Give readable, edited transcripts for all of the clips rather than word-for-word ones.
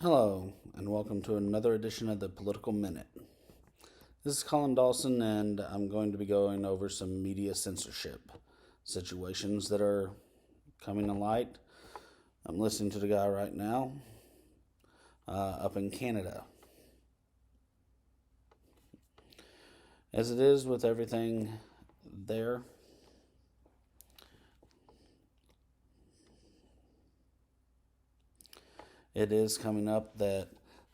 Hello, and welcome to another edition of the Political Minute. This is Colin Dawson, and I'm going to be going over some media censorship situations that are coming to light. I'm listening to the guy right now up in Canada. As it is with everything there, it is coming up that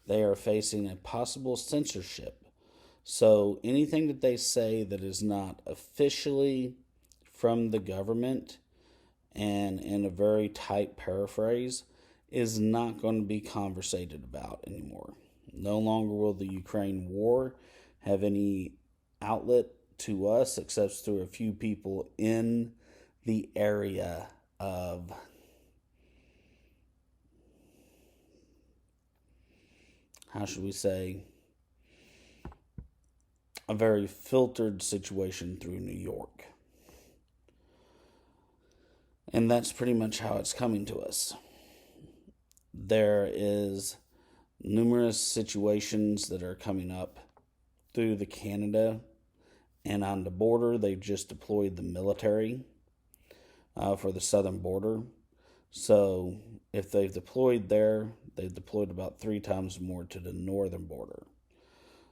they are facing a possible censorship. So anything that they say that is not officially from the government and in a very tight paraphrase is not going to be conversated about anymore. No longer will the Ukraine war have any outlet to us except through a few people in the area of how should we say, a very filtered situation through New York. And that's pretty much how it's coming to us. There is numerous situations that are coming up through the Canada and on the border. They've just deployed the military for the southern border. So if they've deployed there, they've deployed about 3 times more to the northern border.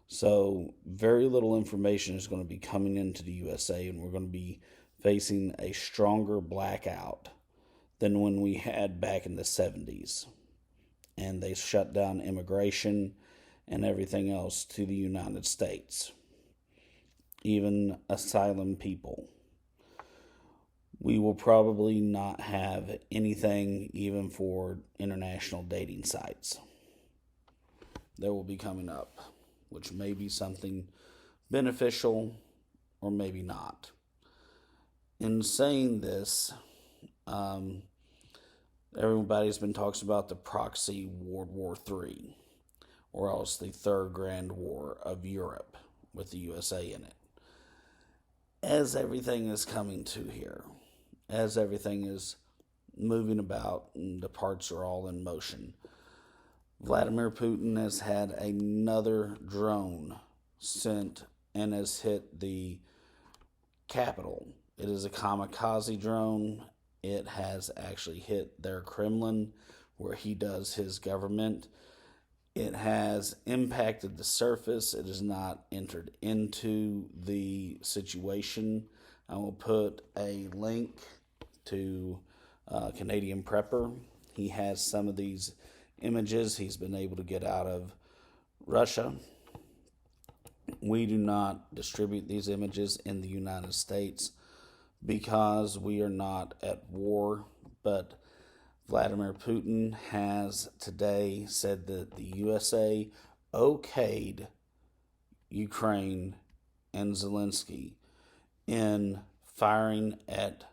So very little information is going to be coming into the USA, and we're going to be facing a stronger blackout than when we had back in the 70s. And they shut down immigration and everything else to the United States, even asylum people. We will probably not have anything even for international dating sites that will be coming up, which may be something beneficial or maybe not. In saying this, everybody's been talking about the proxy World War III, or else the Third Grand War of Europe with the USA in it. As everything is coming to here, as everything is moving about and the parts are all in motion, Vladimir Putin has had another drone sent and has hit the capital. It is a kamikaze drone. It has actually hit their Kremlin, where he does his government. It has impacted the surface. It has not entered into the situation. I will put a link to Canadian Prepper. He has some of these images he's been able to get out of Russia. We do not distribute these images in the United States because we are not at war, but Vladimir Putin has today said that the USA okayed Ukraine and Zelensky in firing at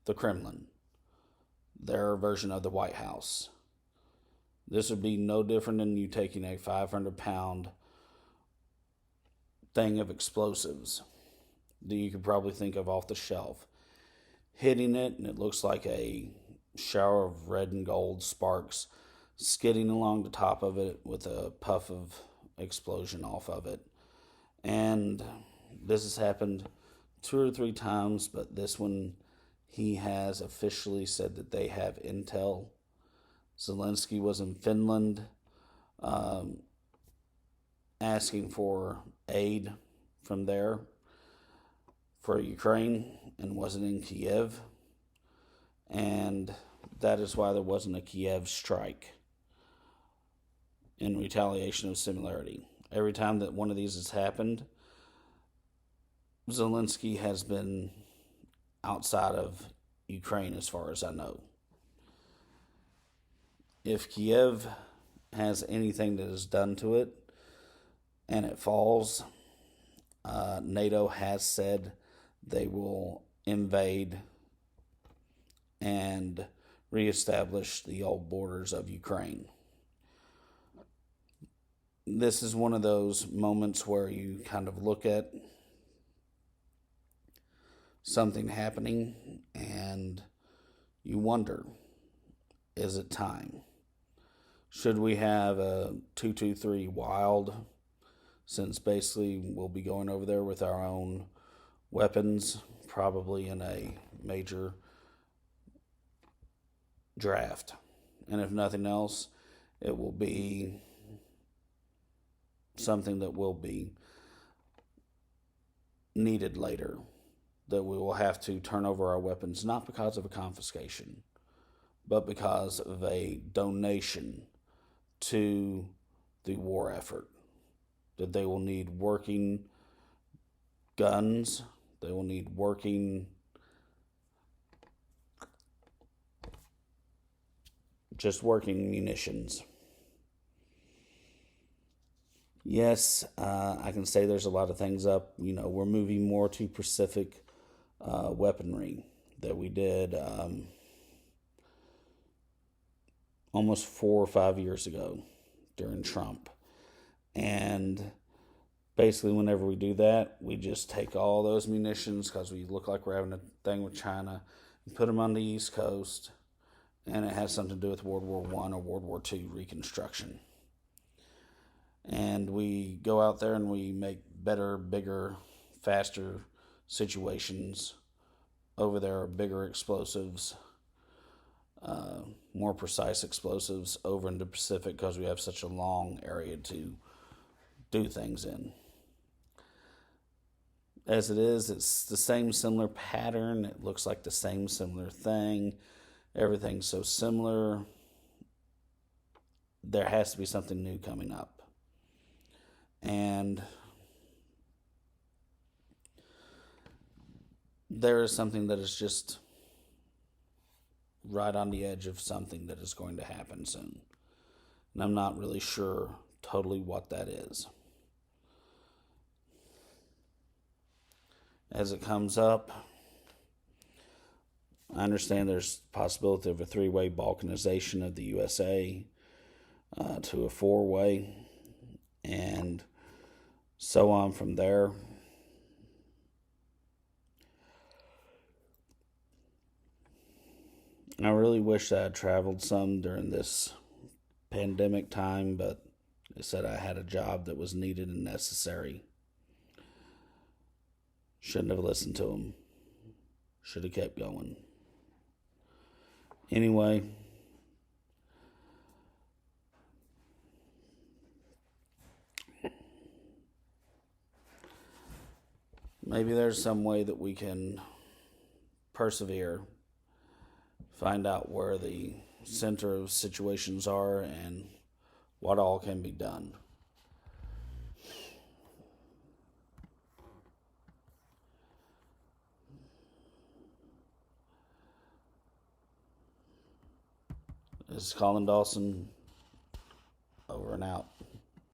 the Kremlin, their version of the White House. This would be no different than you taking a 500-pound thing of explosives that you could probably think of off the shelf, hitting it, and it looks like a shower of red and gold sparks skidding along the top of it with a puff of explosion off of it. And this has happened 2 or 3 times, but this one he has officially said that they have intel. Zelensky was in Finland asking for aid from there for Ukraine and wasn't in Kiev. And that is why there wasn't a Kiev strike in retaliation of similarity. Every time that one of these has happened, Zelensky has been outside of Ukraine as far as I know. If Kiev has anything that is done to it and it falls, NATO has said they will invade and reestablish the old borders of Ukraine. This is one of those moments where you kind of look at something happening and you wonder, is it time? Should we have a 223 wild, since basically we'll be going over there with our own weapons, probably in a major draft. And if nothing else, it will be something that will be needed later, that we will have to turn over our weapons, not because of a confiscation, but because of a donation to the war effort. That they will need working guns, they will need working munitions. Yes, I can say there's a lot of things up. We're moving more to Pacific weaponry that we did almost 4 or 5 years ago during Trump. And basically, whenever we do that, we just take all those munitions, because we look like we're having a thing with China, and put them on the East Coast. And it has something to do with World War I or World War II reconstruction. And we go out there and we make better, bigger, faster situations over there, bigger explosives, more precise explosives over in the Pacific, because we have such a long area to do things in. As it is, it's the same similar pattern. It looks like the same similar thing. Everything's so similar. There has to be something new coming up. And there is something that is just right on the edge of something that is going to happen soon. And I'm not really sure totally what that is. As it comes up, I understand there's possibility of a 3-way balkanization of the USA to a 4-way, and so on from there. I really wish I had traveled some during this pandemic time, but I said I had a job that was needed and necessary. Shouldn't have listened to him. Should have kept going. Anyway, maybe there's some way that we can persevere, find out where the center of situations are and what all can be done. This is Colin Dawson, over and out.